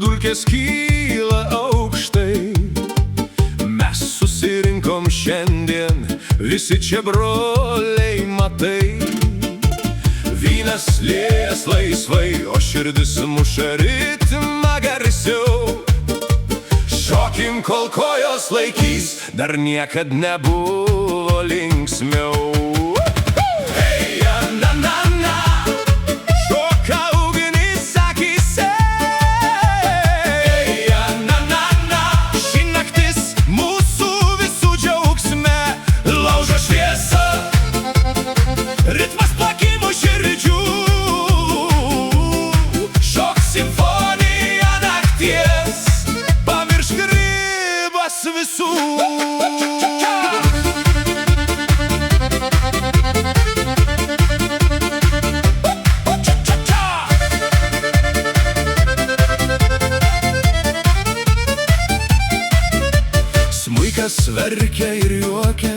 dulkės kyla aukštai. Mes susirinkom šiandien, visi čia broliai, matai. Vynas liejas laisvai, o širdis muša ritmą garsiau. Šokim, kol kojos laikys, dar niekad nebuvo linksmiau. Hey, na, na, na, šoka ugnis akyse. Hey, na, na, na, ši naktis mūsų visų džiaugsme. Laužo šviesa, ritmas plakimų širdžių. Šok simfonija nakties, pamiršk ribas visų. Smuikas verkia ir juokia,